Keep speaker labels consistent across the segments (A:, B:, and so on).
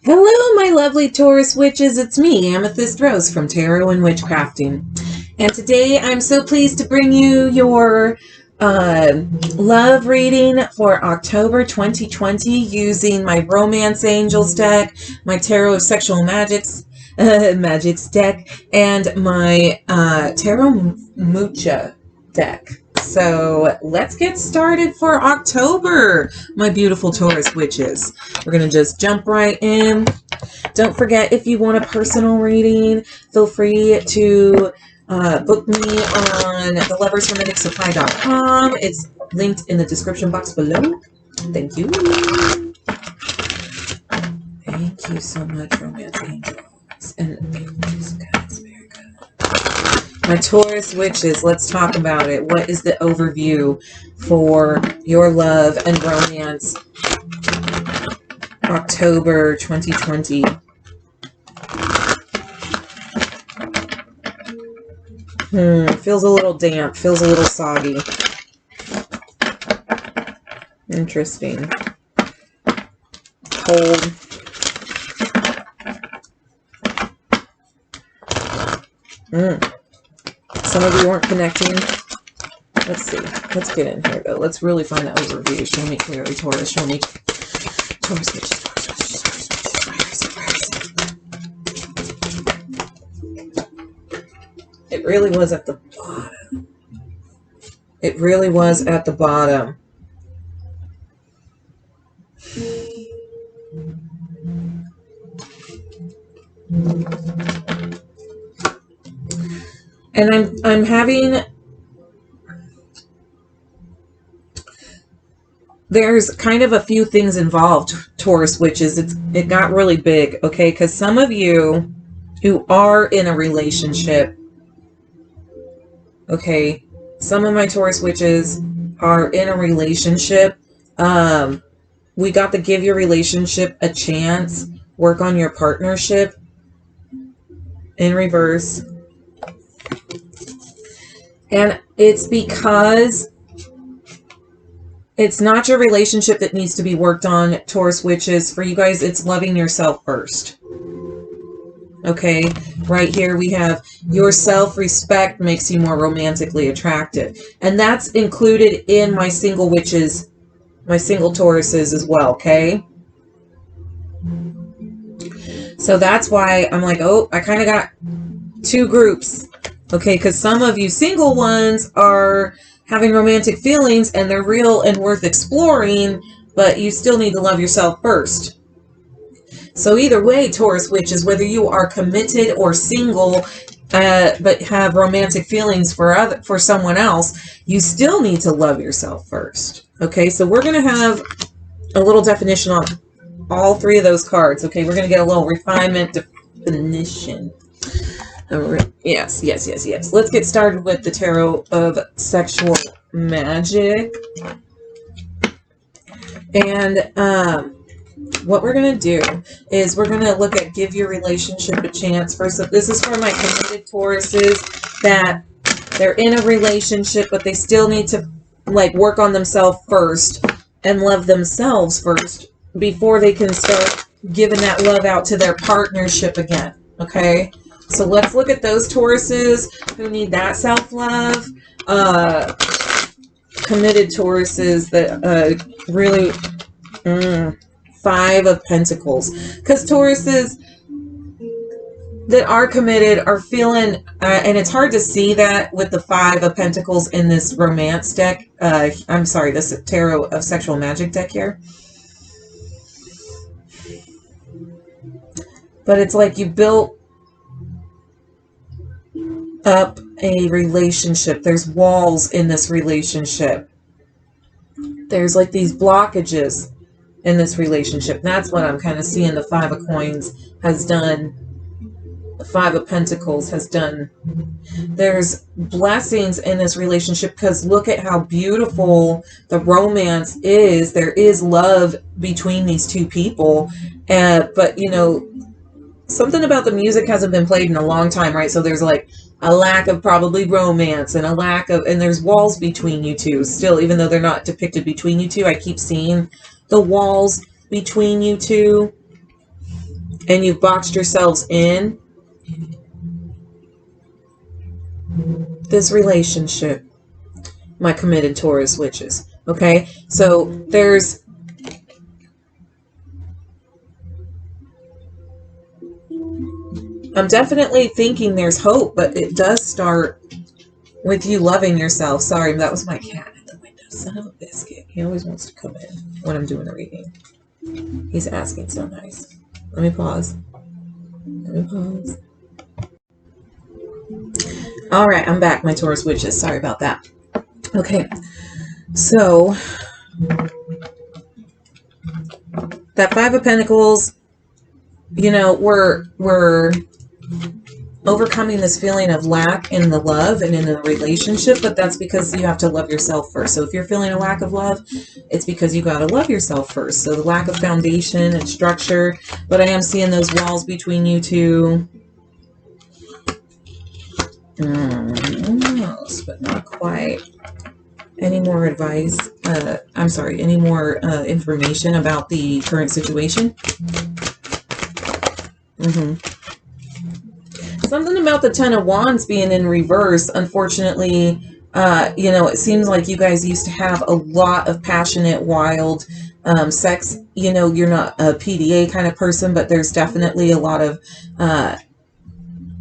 A: Hello, my lovely Taurus witches. It's me, Amethyst Rose from Tarot and Witchcrafting. And today I'm so pleased to bring you your love reading for October 2020 using my Romance Angels deck, my Tarot of Sexual Magics deck, and my Tarot MUCHA deck. So let's get started for October, my beautiful Taurus witches. We're going to just jump right in. Don't forget, if you want a personal reading, feel free to book me on thelovershermeticsupply.com. It's linked in the description box below. Thank you. Thank you so much, Romance Angels. And angels, guys, very good. My Taurus witches, let's talk about it. What is the overview for your love and romance October 2020? Feels a little damp, feels a little soggy. Interesting. Cold. Some of you weren't connecting. Let's see. Let's get in here, though. Let's really find the overview. Show me clearly, Taurus. Show me. Taurus witches, Taurus witches, Taurus witches. Where is it? It really was at the bottom. It really was at the bottom. And I'm having, there's kind of a few things involved, Taurus witches. It got really big, okay? Because some of you who are in a relationship, okay, some of my Taurus witches are in a relationship. We got to give your relationship a chance, work on your partnership in reverse. And it's because it's not your relationship that needs to be worked on, Taurus witches. For you guys, it's loving yourself first. Okay, right here we have your self-respect makes you more romantically attractive. And that's included in my single witches, my single Tauruses as well, okay? So that's why I'm like, oh, I kind of got two groups. Okay, because some of you single ones are having romantic feelings and they're real and worth exploring, but you still need to love yourself first. So either way, Taurus witches, whether you are committed or single, but have romantic feelings for someone else, you still need to love yourself first. Okay, so we're going to have a little definition on all three of those cards. Okay, we're going to get a little refinement definition. Yes. Let's get started with the Tarot of Sexual Magic. And what we're going to do is we're going to look at give your relationship a chance. First, this is for my committed Tauruses that they're in a relationship, but they still need to like work on themselves first and love themselves first before they can start giving that love out to their partnership again. Okay? So let's look at those Tauruses who need that self-love. Committed Tauruses that really... Five of Pentacles. Because Tauruses that are committed are feeling... and it's hard to see that with the Five of Pentacles in this romance deck. I'm sorry, this Tarot of Sexual Magic deck here. But it's like you built up a relationship. There's walls in this relationship. There's like these blockages in this relationship. That's what I'm kind of seeing the Five of Coins has done. The Five of Pentacles has done. There's blessings in this relationship because look at how beautiful the romance is. There is love between these two people. But, you know, something about the music hasn't been played in a long time, right? So there's like a lack of probably romance and a lack of, and there's walls between you two still, even though they're not depicted between you two. I keep seeing the walls between you two. and you've boxed yourselves in this relationship, my committed Taurus witches. Okay, so I'm definitely thinking there's hope, but it does start with you loving yourself. Sorry, that was my cat at the window. Son of a biscuit. He always wants to come in when I'm doing a reading. He's asking so nice. Let me pause. All right, I'm back, my Taurus witches. Sorry about that. Okay, so that Five of Pentacles, you know, we're overcoming this feeling of lack in the love and in the relationship, but that's because you have to love yourself first. So if you're feeling a lack of love, it's because you got to love yourself first. So the lack of foundation and structure, but I am seeing those walls between you two. Almost, but not quite. Any more advice? I'm sorry, any more information about the current situation? Something about the Ten of Wands being in reverse, unfortunately, you know, it seems like you guys used to have a lot of passionate, wild sex. You know, you're not a PDA kind of person, but there's definitely a lot of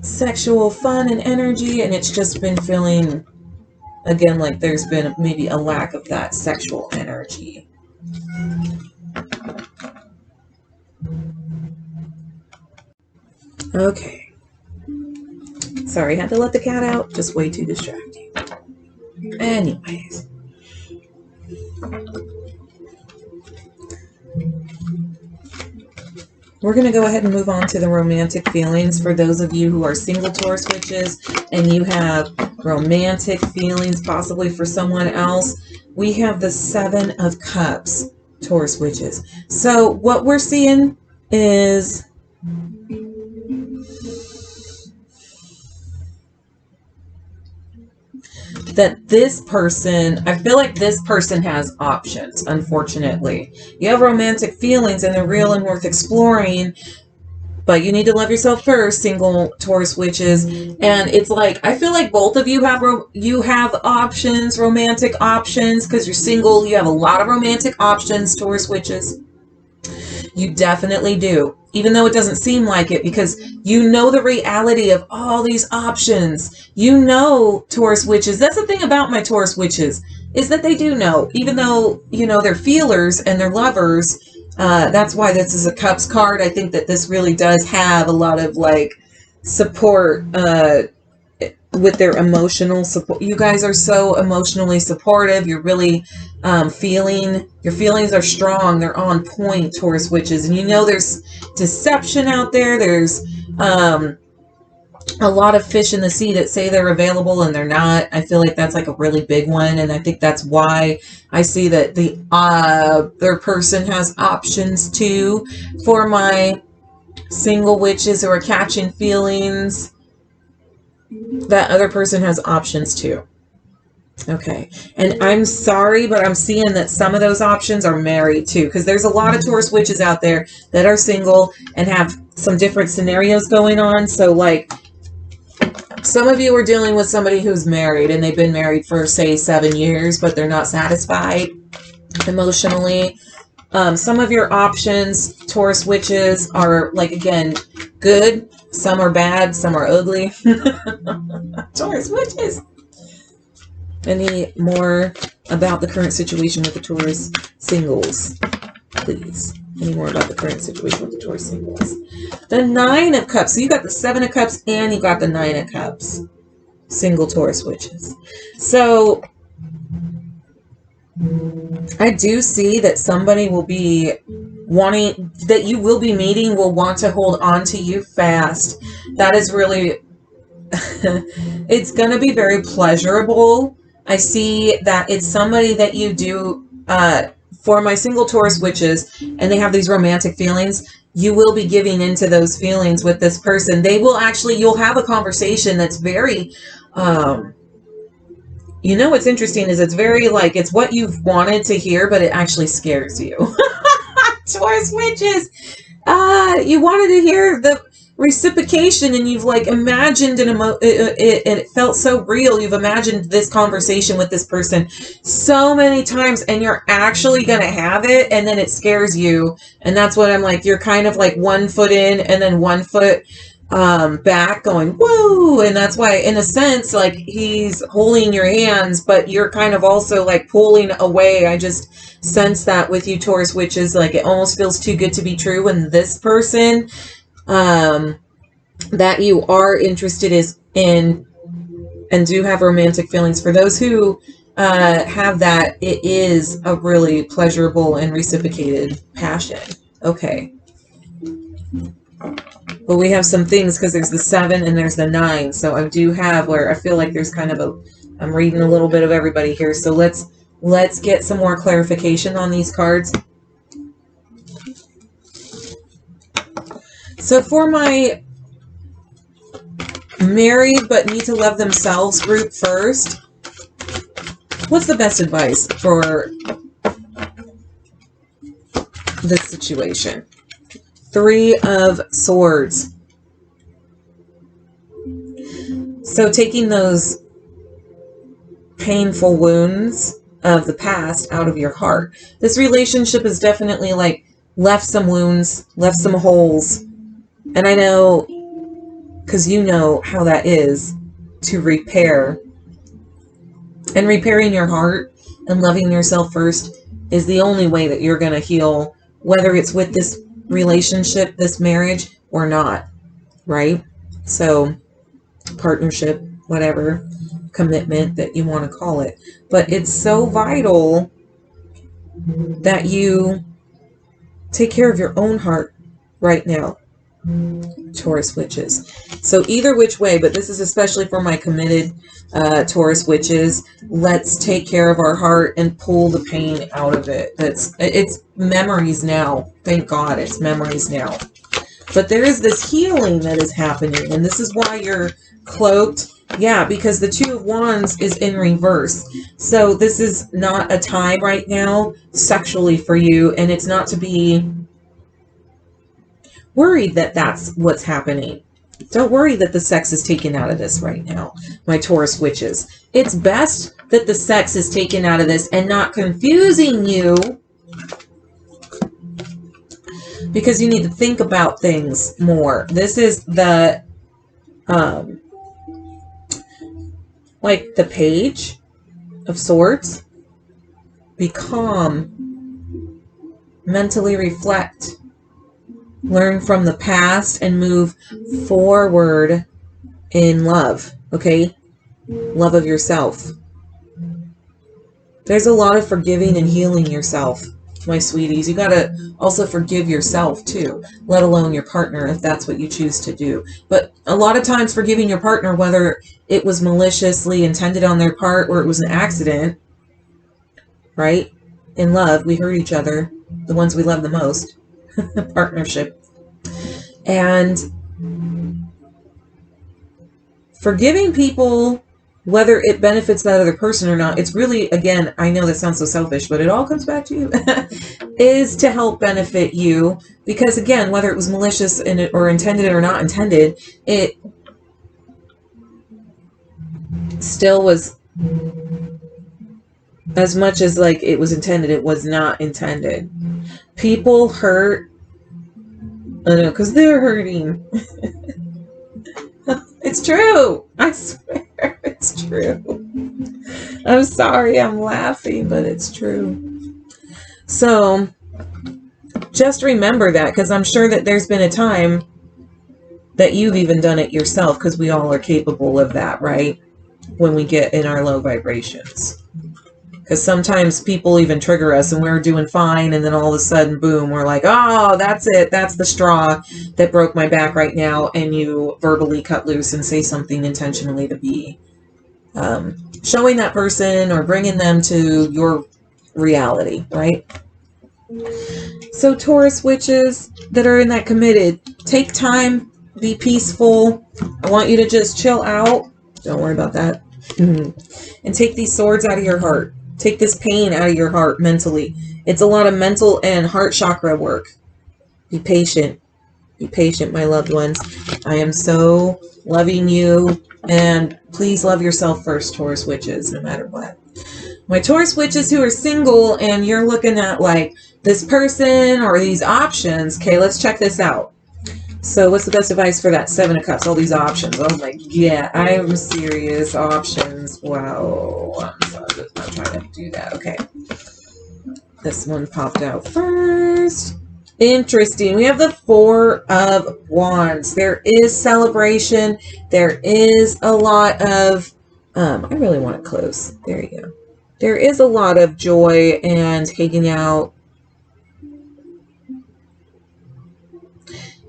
A: sexual fun and energy, and it's just been feeling, again, like there's been maybe a lack of that sexual energy. Okay. Sorry, had to let the cat out. Just way too distracting. Anyways. We're going to go ahead and move on to the romantic feelings. For those of you who are single Taurus witches and you have romantic feelings possibly for someone else, we have the Seven of Cups, Taurus witches. So what we're seeing is that this person, I feel like this person has options, unfortunately. You have romantic feelings and they're real and worth exploring, but you need to love yourself first, single Taurus witches. And it's like, I feel like both of you have options, romantic options, because you're single. You have a lot of romantic options, Taurus witches. You definitely do, even though it doesn't seem like it, because you know the reality of all these options. You know, Taurus witches, that's the thing about my Taurus witches, is that they do know, even though, you know, they're feelers and they're lovers. That's why this is a Cups card. I think that this really does have a lot of like support with their emotional support. You guys are so emotionally supportive. You're really your feelings are strong. They're on point, Taurus witches. And you know there's deception out there. There's a lot of fish in the sea that say they're available and they're not. I feel like that's like a really big one. And I think that's why I see that the other person has options too. For my single witches who are catching feelings, that other person has options too. Okay. And I'm sorry, but I'm seeing that some of those options are married too, because there's a lot of Taurus witches out there that are single and have some different scenarios going on. So like some of you are dealing with somebody who's married and they've been married for say 7 years, but they're not satisfied emotionally. Some of your options, Taurus witches, are like, again, good. Some are bad. Some are ugly. Taurus witches. Any more about the current situation with the Taurus singles, please? Any more about the current situation with the Taurus singles? The Nine of Cups. So you got the Seven of Cups and you got the Nine of Cups. Single Taurus witches. So I do see that somebody will be wanting, that you will be meeting, will want to hold on to you fast. That is really, it's going to be very pleasurable. I see that it's somebody that you do, for my single Taurus witches, and they have these romantic feelings, you will be giving into those feelings with this person. They will actually, you'll have a conversation that's very, you know what's interesting is it's very like, it's what you've wanted to hear, but it actually scares you. Taurus witches. You wanted to hear the reciprocation, and you've like imagined and it felt so real. You've imagined this conversation with this person so many times, and you're actually gonna have it, and then it scares you. And that's what I'm like, you're kind of like 1 foot in and then 1 foot back going, whoa. And that's why, in a sense, like he's holding your hands, but you're kind of also like pulling away. I just sense that with you, Taurus witches. Like it almost feels too good to be true when this person that you are interested in and do have romantic feelings, for those who have that, it is a really pleasurable and reciprocated passion. Okay. But we have some things, because there's the 7 and there's the 9. So I do have where I feel like there's kind of I'm reading a little bit of everybody here. So let's get some more clarification on these cards. So for my married but need to love themselves group first, what's the best advice for this situation? 3 of Swords. So taking those painful wounds of the past out of your heart. This relationship is definitely like left some wounds, left some holes. And I know, because you know how that is to repair. And repairing your heart and loving yourself first is the only way that you're going to heal, whether it's with this relationship, this marriage, or not, right? So partnership, whatever, commitment that you want to call it. But it's so vital that you take care of your own heart right now, Taurus witches. So either which way, but this is especially for my committed Taurus witches, let's take care of our heart and pull the pain out of it. It's memories now. Thank God it's memories now. But there is this healing that is happening, and this is why you're cloaked. Yeah, because the 2 of Wands is in reverse. So this is not a time right now sexually for you, and it's not to be worried that that's what's happening. Don't worry that the sex is taken out of this right now, my Taurus witches. It's best that the sex is taken out of this and not confusing you, because you need to think about things more. This is the like the Page of Swords. Be calm, mentally reflect, learn from the past, and move forward in love. Okay? Love of yourself. There's a lot of forgiving and healing yourself, my sweeties. You gotta also forgive yourself too, let alone your partner, if that's what you choose to do. But a lot of times forgiving your partner, whether it was maliciously intended on their part or it was an accident, right? In love, we hurt each other, the ones we love the most. Partnership. And forgiving people, whether it benefits that other person or not, it's really, again, I know that sounds so selfish, but it all comes back to you, is to help benefit you. Because again, whether it was malicious or intended or not intended, it still was, as much as like it was intended, it was not intended. People hurt, I know, because they're hurting. It's true. I swear it's true. I'm sorry I'm laughing, but it's true. So just remember that, because I'm sure that there's been a time that you've even done it yourself, because we all are capable of that, right? When we get in our low vibrations. Because sometimes people even trigger us and we're doing fine, and then all of a sudden, boom, we're like, oh, that's it. That's the straw that broke my back right now. And you verbally cut loose and say something intentionally to be showing that person or bringing them to your reality, right? So Taurus witches that are in that committed, take time, be peaceful. I want you to just chill out. Don't worry about that. And take these swords out of your heart. Take this pain out of your heart mentally. It's a lot of mental and heart chakra work. Be patient. Be patient, my loved ones. I am so loving you. And please love yourself first, Taurus witches, no matter what. My Taurus witches who are single and you're looking at like this person or these options. Okay, let's check this out. So what's the best advice for that? 7 of Cups, all these options. Oh my, yeah, I'm serious. Options. Wow. I'm sorry, I'm not trying to do that. Okay. This one popped out first. Interesting. We have the 4 of Wands. There is celebration. There is a lot of, I really want it close. There you go. There is a lot of joy and hanging out.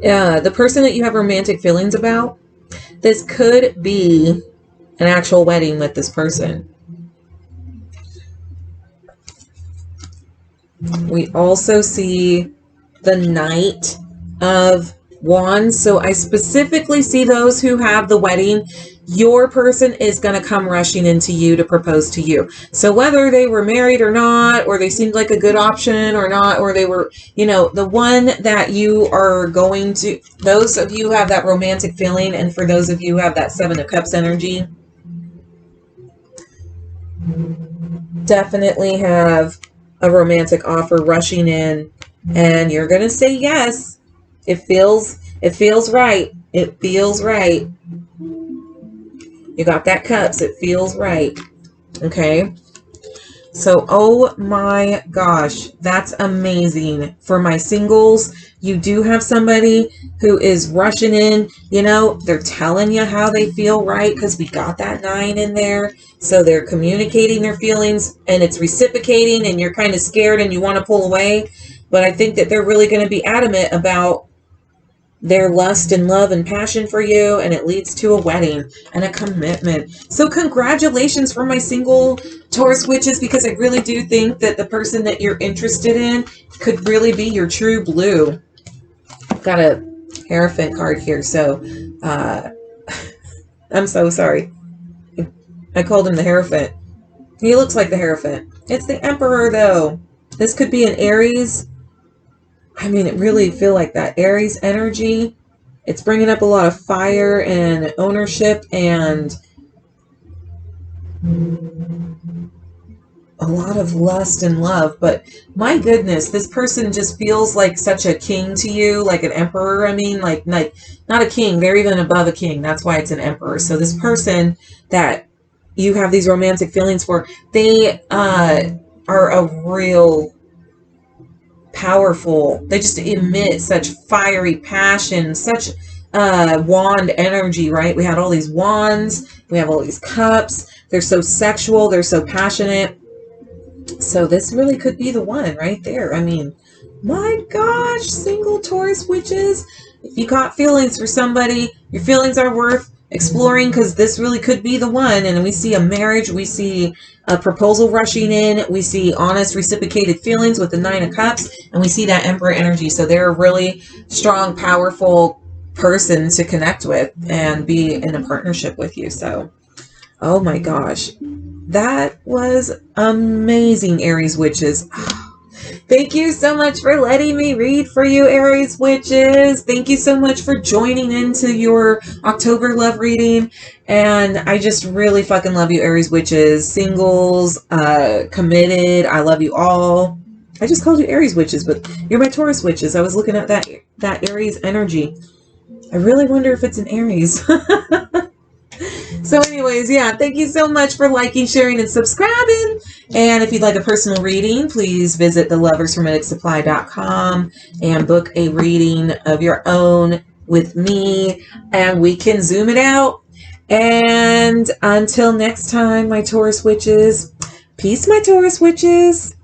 A: The person that you have romantic feelings about, this could be an actual wedding with this person. We also see the Knight of Wands. So I specifically see those who have the wedding. Your person is going to come rushing into you to propose to you. So whether they were married or not, or they seemed like a good option or not, or they were, you know, the one that you are going to, those of you who have that romantic feeling, and for those of you who have that 7 of Cups energy, definitely have a romantic offer rushing in, and you're going to say yes. It feels right. It feels right. You got that Cups. It feels right. Okay. So, oh my gosh, that's amazing. For my singles, you do have somebody who is rushing in. You know, they're telling you how they feel, right? Because we got that 9 in there. So they're communicating their feelings and it's reciprocating, and you're kind of scared and you want to pull away. But I think that they're really going to be adamant about their lust and love and passion for you, and it leads to a wedding and a commitment. So congratulations for my single Taurus witches, because I really do think that the person that you're interested in could really be your true blue. Got a Hierophant card here, so I'm so sorry. I called him the Hierophant. He looks like the Hierophant. It's the Emperor, though. This could be an Aries. I mean, it really feel like that Aries energy. It's bringing up a lot of fire and ownership and a lot of lust and love. But my goodness, this person just feels like such a king to you, like an emperor. I mean, like not a king. They're even above a king. That's why it's an emperor. So this person that you have these romantic feelings for, they are a real powerful, they just emit such fiery passion, such wand energy, right? We had all these wands, we have all these cups, they're so sexual, they're so passionate. So this really could be the one right there. I mean, my gosh, single Taurus witches, if you caught feelings for somebody, your feelings are worth exploring, because this really could be the one. And we see a marriage, we see a proposal rushing in, we see honest reciprocated feelings with the 9 of Cups, and we see that Emperor energy. So they're a really strong, powerful person to connect with and be in a partnership with you. So, oh my gosh, that was amazing, Aries witches. Thank you so much for letting me read for you, Aries witches. Thank you so much for joining into your October love reading. And I just really fucking love you, Aries witches. Singles, committed. I love you all. I just called you Aries witches, but you're my Taurus witches. I was looking at that Aries energy. I really wonder if it's an Aries. So anyways, yeah, thank you so much for liking, sharing, and subscribing. And if you'd like a personal reading, please visit thelovershermeticsupply.com and book a reading of your own with me, and we can zoom it out. And until next time, my Taurus witches, peace, my Taurus witches.